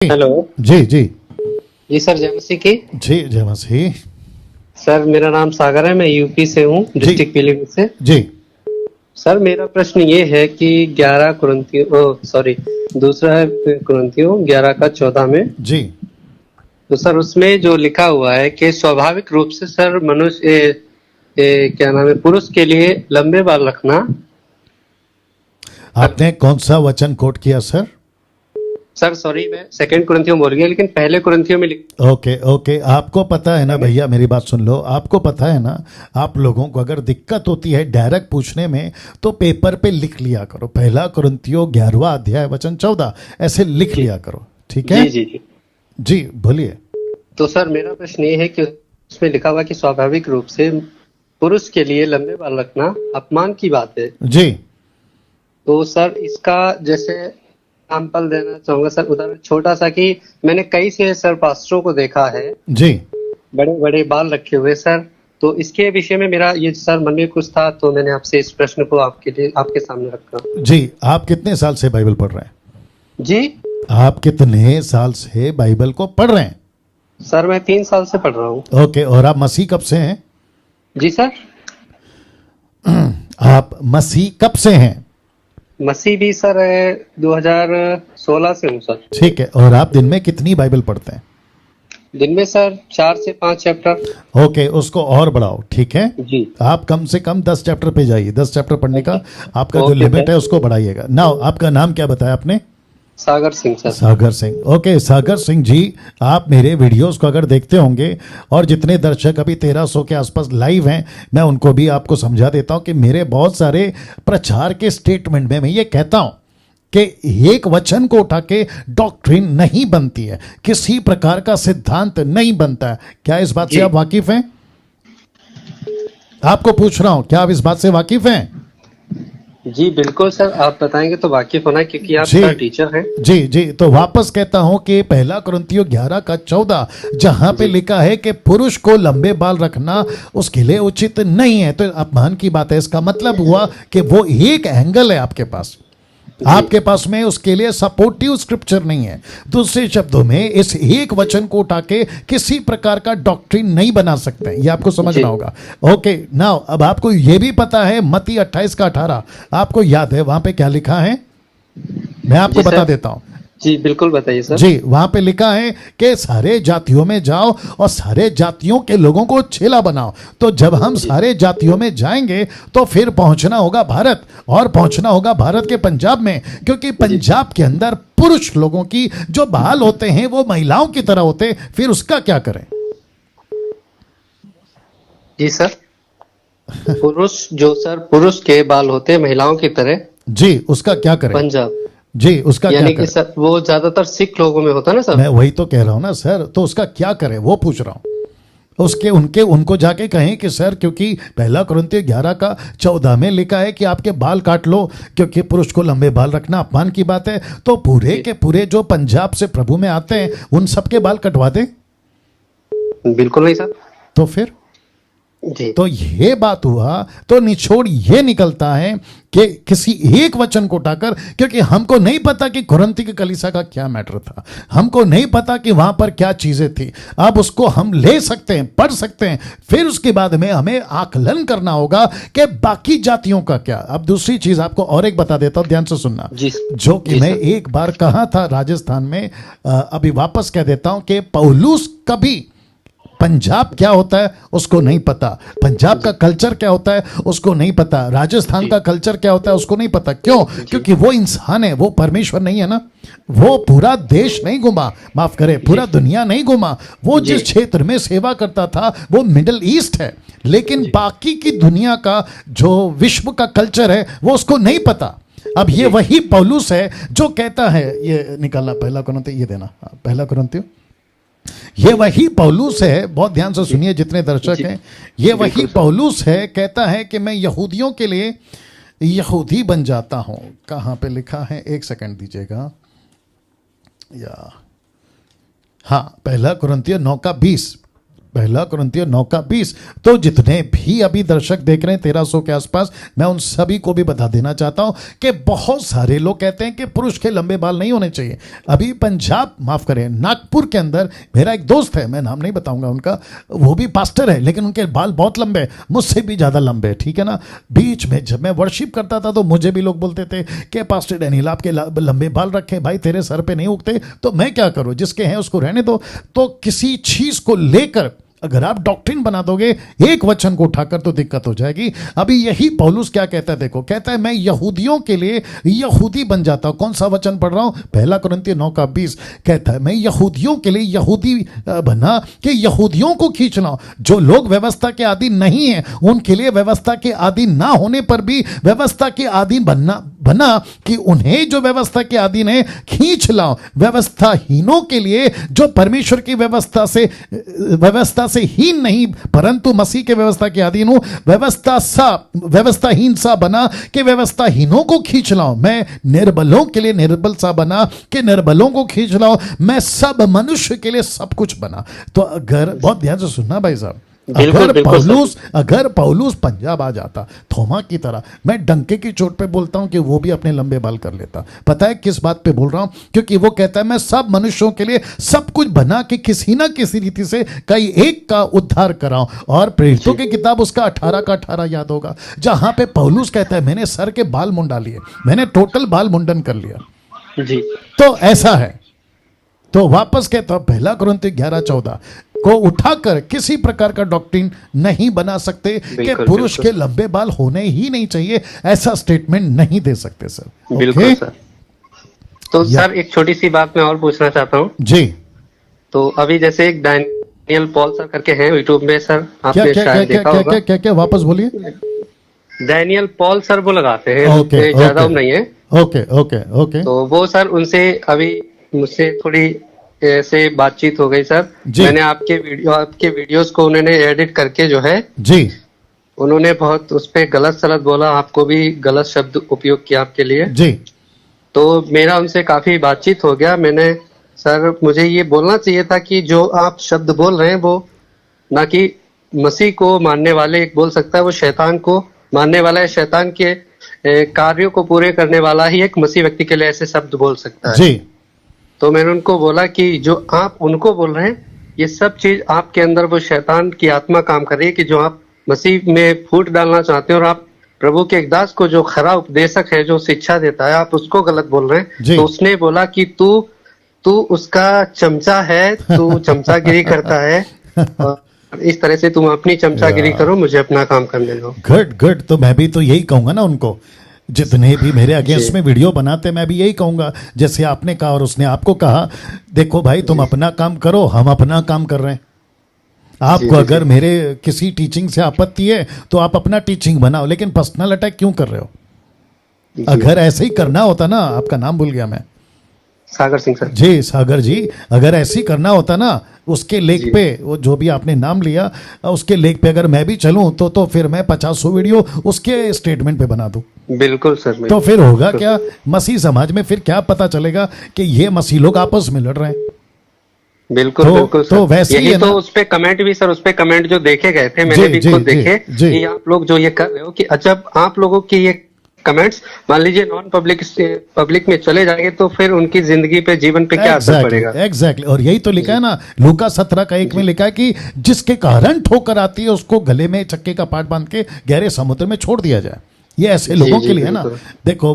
Hello. जी जी जी sir, जय मसीह की। जी जय मसीह। सर मेरा नाम सागर है, मैं यूपी से हूँ, जी डिस्ट्रिक्ट पीलीभीत से। जी सर मेरा प्रश्न ये है कि 11 कुरिन्थियों सॉरी दूसरा है कुरिन्थियों 11 का 14 में। जी तो सर उसमें जो लिखा हुआ है कि स्वाभाविक रूप से सर मनुष्य क्या नाम है, पुरुष के लिए लंबे बाल रखना। आपने कौन सा वचन कोट किया सर? सर सॉरी, मैं सेकंड कुरिन्थियों बोल गया, लेकिन पहले कुरिन्थियों में ओके ओके, आपको पता है ना भैया, मेरी बात सुन लो, आपको पता है ना, आप लोगों को अगर दिक्कत होती है डायरेक्ट पूछने में तो पेपर पे लिख लिया करो, पहला कुरिन्थियों 11वां अध्याय वचन 14 ऐसे लिख लिया करो, ठीक है? जी जी जी। जी बोलिए। तो सर मेरा प्रश्न ये है कि उसमें लिखा हुआ कि स्वाभाविक रूप से पुरुष के लिए लंबे बाल रखना अपमान की बात है। जी तो सर इसका जैसे एग्जाम्पल देना चाहूंगा सर, उदाहरण छोटा सा कि मैंने कई से सर पास्टरों को देखा है जी बड़े बड़े बाल रखे हुए सर। तो इसके विषय में मेरा ये सर मन में कुछ था, तो मैंने आपसे इस प्रश्न को आपके सामने रखा। जी, आप कितने साल से बाइबल पढ़ रहे हैं? जी आप कितने साल से बाइबल को पढ़ रहे हैं? सर मैं 3 साल से पढ़ रहा हूँ। ओके, और आप मसीह कब से हैं? जी सर। आप मसीह कब से हैं? मसीह भी सर 2016 से हूँ सर। ठीक है, और आप दिन में कितनी बाइबल पढ़ते हैं? दिन में सर 4 से 5 चैप्टर। ओके, उसको और बढ़ाओ, ठीक है? जी आप कम से कम 10 चैप्टर पे जाइए, 10 चैप्टर पढ़ने का आपका जो ओके लिमिट सर। है उसको बढ़ाइएगा। नाउ आपका नाम क्या बताया आपने? सागर सिंह सर। सागर सिंह। ओके सागर सिंह जी, आप मेरे वीडियोस को अगर देखते होंगे, और जितने दर्शक अभी 1300 के आसपास लाइव हैं, मैं उनको भी आपको समझा देता हूं कि मेरे बहुत सारे प्रचार के स्टेटमेंट में मैं ये कहता हूं कि एक वचन को उठा के डॉक्ट्रिन नहीं बनती है, किसी प्रकार का सिद्धांत नहीं बनता है। क्या इस बात से जी आप वाकिफ हैं? आपको पूछ रहा हूं, क्या आप इस बात से वाकिफ हैं? जी बिल्कुल सर, आप बताएंगे तो वाकिफ होना है, क्योंकि आप जी सर टीचर हैं। जी जी, तो वापस कहता हूं कि पहला कुरिन्थियों 11 का 14 जहां पे जी लिखा है कि पुरुष को लंबे बाल रखना उसके लिए उचित नहीं है, तो अपमान की बात है। इसका मतलब हुआ कि वो एक एंगल है आपके पास, जी आपके पास में उसके लिए सपोर्टिव स्क्रिप्चर नहीं है। दूसरे शब्दों में इस एक वचन को उठा के किसी प्रकार का डॉक्ट्रिन नहीं बना सकते, ये आपको समझना जी होगा। ओके नाउ, अब आपको ये भी पता है मत्ती 28 का 18 आपको याद है वहां पे क्या लिखा है? मैं आपको जी बता सर। देता हूं। जी बिल्कुल बताइए सर। जी, वहां पे लिखा है कि सारे जातियों में जाओ और सारे जातियों के लोगों को चेला बनाओ। तो जब हम जी सारे जातियों में जाएंगे तो फिर पहुंचना होगा भारत, और पहुंचना होगा भारत के पंजाब में, क्योंकि जी पंजाब के अंदर पुरुष लोगों की जो बाल होते हैं वो महिलाओं की तरह होते, फिर उसका क्या करें? जी सर। पुरुष के बाल होते हैं महिलाओं की तरह। जी, उसका क्या करें? पंजाब जी, उसका क्या यानी कि करें? सर वो ज्यादातर सिख लोगों में होता है ना सर। मैं वही तो कह रहा हूं ना सर, तो उसका क्या करें वो पूछ रहा हूं। उसके उनके उनको जाके कहें कि सर, क्योंकि पहला कुरिन्थियों 11 का 14 में लिखा है कि आपके बाल काट लो, क्योंकि पुरुष को लंबे बाल रखना अपमान की बात है, तो पूरे जी के पूरे जो पंजाब से प्रभु में आते हैं उन सबके बाल कटवा दें। बिल्कुल नहीं सर। तो फिर जी तो ये बात हुआ, तो निचोड़ ये निकलता है कि किसी एक वचन को उठाकर, क्योंकि हमको नहीं पता कि कुरिन्थ की कलीसिया का क्या मैटर था, हमको नहीं पता कि वहां पर क्या चीजें थी। अब उसको हम ले सकते हैं, पढ़ सकते हैं, फिर उसके बाद में हमें आकलन करना होगा कि बाकी जातियों का क्या। अब दूसरी चीज आपको और एक बता देता हूं, ध्यान से सुनना, जी जो कि जी मैं सर। एक बार कहा था राजस्थान में, अभी वापस कह देता हूं कि पौलुस कभी पंजाब क्या होता है उसको नहीं पता, पंजाब का कल्चर क्या होता है उसको नहीं पता, राजस्थान जी का कल्चर क्या होता है उसको नहीं पता। क्यों? जी क्योंकि वो इंसान है, वो परमेश्वर नहीं है ना। वो पूरा देश नहीं घुमा, माफ करे, पूरा जी दुनिया नहीं घुमा। वो जी जिस क्षेत्र में सेवा करता था वो मिडिल ईस्ट है, लेकिन जी बाकी की दुनिया का जो विश्व का कल्चर है वो उसको नहीं पता। अब ये जी वही पौलुस है जो कहता है, ये निकालना पहला कुरिन्थियों, ये देना पहला कुरिन्थियों, ये वही पौलुस है, बहुत ध्यान से जी सुनिए जितने दर्शक जी हैं, ये वही बिल्कुल सर। पौलुस है, कहता है कि मैं यहूदियों के लिए यहूदी बन जाता हूं। कहां पे लिखा है, एक सेकंड दीजिएगा, या हाँ, पहला कुरिन्थियों 9 का 20, पहला कुरिन्थियों 9:20। तो जितने भी अभी दर्शक देख रहे हैं 1300 के आसपास, मैं उन सभी को भी बता देना चाहता हूं कि बहुत सारे लोग कहते हैं कि पुरुष के लंबे बाल नहीं होने चाहिए। अभी पंजाब, माफ करें, नागपुर के अंदर मेरा एक दोस्त है, मैं नाम नहीं बताऊंगा उनका, वो भी पास्टर है, लेकिन उनके बाल बहुत लंबे, मुझसे भी ज्यादा लंबे, ठीक है ना। बीच में जब मैं वर्शिप करता था तो मुझे भी लोग बोलते थे कि पास्टर डैनियल आपके लंबे बाल रखे, भाई तेरे सर पे नहीं उगते, तो मैं क्या करूं, जिसके हैं उसको रहने दो। तो किसी चीज को लेकर अगर आप डॉक्ट्रिन बना दोगे एक वचन को उठाकर तो दिक्कत हो जाएगी। अभी यही पौलुस क्या कहता है, देखो, कहता है मैं यहूदियों के लिए यहूदी बन जाता हूं। कौन सा वचन पढ़ रहा हूं, पहला कुरिन्थियों 9:20। कहता है मैं यहूदियों के लिए यहूदी बना कि यहूदियों को खींच लाऊं। जो लोग व्यवस्था के आदि नहीं है उनके लिए व्यवस्था के आदि ना होने पर भी व्यवस्था के आदि बना कि उन्हें जो व्यवस्था के अधीन है खींच लाओ। व्यवस्थाहीनों के लिए जो परमेश्वर की व्यवस्था से हीन नहीं परंतु मसीह के व्यवस्था के अधीन हूं, व्यवस्थाहीन सा बना कि व्यवस्थाहीनों को खींच लाओ। मैं निर्बलों के लिए निर्बल सा बना कि निर्बलों को खींच लाओ। मैं सब मनुष्य के लिए सब कुछ बना। तो अगर, बहुत ध्यान से सुनना भाई साहब, अगर पौलुस पंजाब आ जाता थोमा की तरह, मैं डंके की चोट पे बोलता हूं कि वो भी अपने लंबे बाल कर लेता। पता है किस बात पे बोल रहा हूं, क्योंकि वो कहता है मैं सब मनुष्यों के लिए सब कुछ बना के किसी ना किसी रीति से कई एक का उद्धार कराऊं। और प्रेरितों की किताब उसका 18 का 18 याद होगा, जहां पे पौलुस कहता है मैंने सर के बाल मुंडा लिए, मैंने टोटल बाल मुंडन कर लिया जी। तो ऐसा है। तो वापस कहता हूं, पहला कुरिन्थियों 11:14 को उठाकर किसी प्रकार का डॉक्ट्रिन नहीं बना सकते कि पुरुष के लंबे बाल होने ही नहीं चाहिए, ऐसा स्टेटमेंट नहीं दे सकते सर। बिल्कुल सर। तो सर एक छोटी सी बात मैं और पूछना चाहता हूँ जी। तो अभी जैसे एक डैनियल पॉल सर करके हैं यूट्यूब में, सर आपने शायद देखा होगा। क्या वापस बोलिए। डैनियल पॉल सर वो लगाते हैं, ज्यादा नहीं है। ओके। तो वो सर उनसे अभी मुझसे थोड़ी ऐसे बातचीत हो गई सर। मैंने आपके वीडियोस को उन्होंने एडिट करके जो है जी, उन्होंने बहुत उस पे गलत सलत बोला, आपको भी गलत शब्द उपयोग किया आपके लिए जी। तो मेरा उनसे काफी बातचीत हो गया। मैंने सर मुझे ये बोलना चाहिए था कि जो आप शब्द बोल रहे हैं वो ना कि मसीह को मानने वाले एक बोल सकता है, वो शैतान को मानने वाला है, शैतान के कार्यों को पूरे करने वाला ही एक मसीह व्यक्ति के लिए ऐसे शब्द बोल सकता है जी। तो मैंने उनको बोला कि जो आप उनको बोल रहे हैं ये सब चीज आपके अंदर वो शैतान की आत्मा काम कर रही है कि जो आप मसीह में फूट डालना चाहते हैं और आप प्रभु के एक दास को जो खरा उपदेशक है, जो शिक्षा देता है, आप उसको गलत बोल रहे हैं। तो उसने बोला कि तू उसका चमचा है, तू चमचागिरी करता है और इस तरह से तुम अपनी चमचागिरी करो, मुझे अपना काम करने दो। गुड। तो मैं भी तो यही कहूंगा ना उनको, जितने भी मेरे अगेंस्ट में वीडियो बनाते, मैं भी यही कहूंगा जैसे आपने कहा और उसने आपको कहा, देखो भाई तुम अपना काम करो, हम अपना काम कर रहे हैं। आपको अगर मेरे किसी टीचिंग से आपत्ति है तो आप अपना टीचिंग बनाओ, लेकिन पर्सनल अटैक क्यों कर रहे हो? अगर ऐसे ही करना होता ना, आपका नाम भूल गया मैं, सागर सिंह सर जी, सागर जी, अगर ऐसे ही करना होता ना उसके लेख पे, वो जो भी आपने नाम लिया उसके लेख पे अगर मैं भी चलूं तो फिर मैं 50 वीडियो उसके स्टेटमेंट पे बना दूं। बिल्कुल सर। तो फिर होगा क्या, मसीह समाज में फिर क्या पता चलेगा कि ये मसीह लोग आपस में लड़ रहे हैं। बिल्कुल तो वैसे ही तो उस पे कमेंट भी सर, उस पे कमेंट जो देखे गए थे, मैंने भी खुद देखे कि आप लोग जो ये कर रहे हो कि जब आप लोगों की ये कमेंट्स मान लीजिए नॉन पब्लिक में चले जाएंगे तो फिर उनकी जिंदगी पे, जीवन पे क्या असर पड़ेगा। एग्जैक्टली। और यही तो लिखा है ना, लूका 17:1 में लिखा है कि जिसके कारण ठोकर आती है उसको गले में चक्के का पाट बांध के गहरे समुद्र में छोड़ दिया जाए। ये ऐसे लोगों के लिए है ना। देखो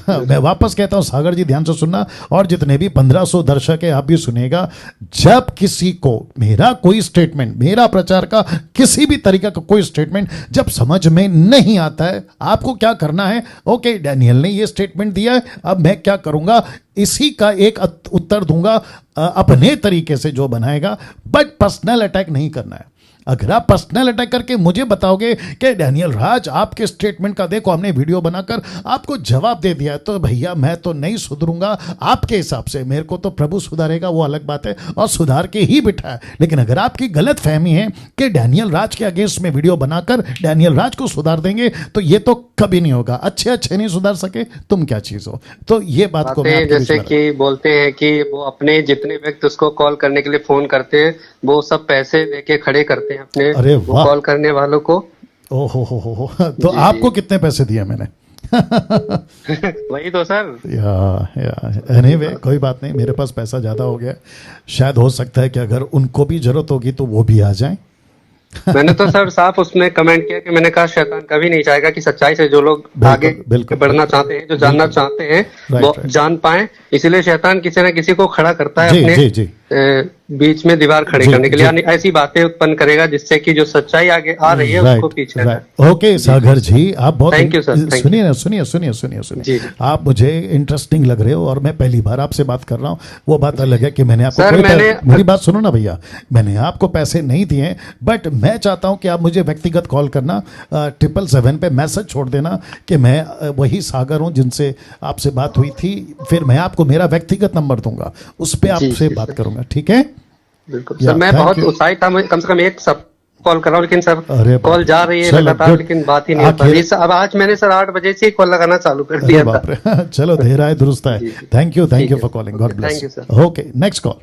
मैं वापस कहता हूं, सागर जी ध्यान से सुनना, और जितने भी 1500 दर्शक है आप भी सुनेगा, जब किसी को मेरा कोई स्टेटमेंट, मेरा प्रचार का किसी भी तरीका का कोई स्टेटमेंट जब समझ में नहीं आता है, आपको क्या करना है, ओके डैनियल ने ये स्टेटमेंट दिया है, अब मैं क्या करूंगा, इसी का एक उत्तर दूंगा अपने तरीके से जो बनाएगा, बट पर्सनल अटैक नहीं करना है। अगर आप पर्सनल अटैक करके मुझे बताओगे कि डैनियल राज आपके स्टेटमेंट का देखो हमने वीडियो बनाकर आपको जवाब दे दिया, तो भैया मैं तो नहीं सुधरूंगा आपके हिसाब से। मेरे को तो प्रभु सुधारेगा वो अलग बात है, और सुधार के ही बिठा है। लेकिन अगर आपकी गलत फहमी है कि डैनियल राज के अगेंस्ट में वीडियो बनाकर डैनियल राज को सुधार देंगे, तो ये तो कभी नहीं होगा। अच्छे अच्छे नहीं सुधार सके, तुम क्या चीज हो। तो ये बात को मैं जैसे कि बोलते हैं कि वो अपने जितने व्यक्ति उसको कॉल करने के लिए फोन करते हैं वो सब पैसे देके खड़े करते हैं अपने कॉल करने वालों को। ओहो तो आपको कितने पैसे दिए मैंने? वही तो सर। या एनीवे कोई बात नहीं, मेरे पास पैसा ज्यादा हो गया। शायद हो सकता है कि अगर उनको भी जरूरत होगी तो वो भी आ जाएं। मैंने तो सर साफ उसमें कमेंट किया कि मैंने कहा शैतान कभी नहीं चाहेगा कि सच्चाई से जो लोग आगे बढ़ना चाहते हैं, जो जानना चाहते हैं वो जान पाए। इसीलिए शैतान किसी न किसी को खड़ा करता है अपने बीच में दीवार खड़ी करने के लिए, यानी ऐसी बातें उत्पन्न करेगा जिससे कि जो सच्चाई आगे आ रही है उसको पीछे। ओके सागर जी, आप बहुत थैंक यू सर। सुनिए आप मुझे इंटरेस्टिंग लग रहे हो और मैं पहली बार आपसे बात कर रहा हूँ। वो बात अलग है कि मैंने आपको मेरी बात सुनो ना भैया, मैंने आपको पैसे नहीं दिए, बट मैं चाहता हूं कि आप मुझे व्यक्तिगत कॉल करना, 777 पे मैसेज छोड़ देना कि मैं वही सागर हूं जिनसे आपसे बात हुई थी। फिर मैं आपको मेरा व्यक्तिगत नंबर दूंगा, उस पे आपसे बात करूंगा, ठीक है? बिल्कुल सर, मैं बहुत उत्साहित था। कम से कम एक सब कॉल कर रहा हूँ, लेकिन सर कॉल जा रही है लगातार, लेकिन बात ही नहीं हो पा रही। अब आज मैंने सर 8 बजे से कॉल लगाना चालू कर दिया था। चलो, देर आए दुरुस्त है। Thank you for calling, God bless. Okay, next call.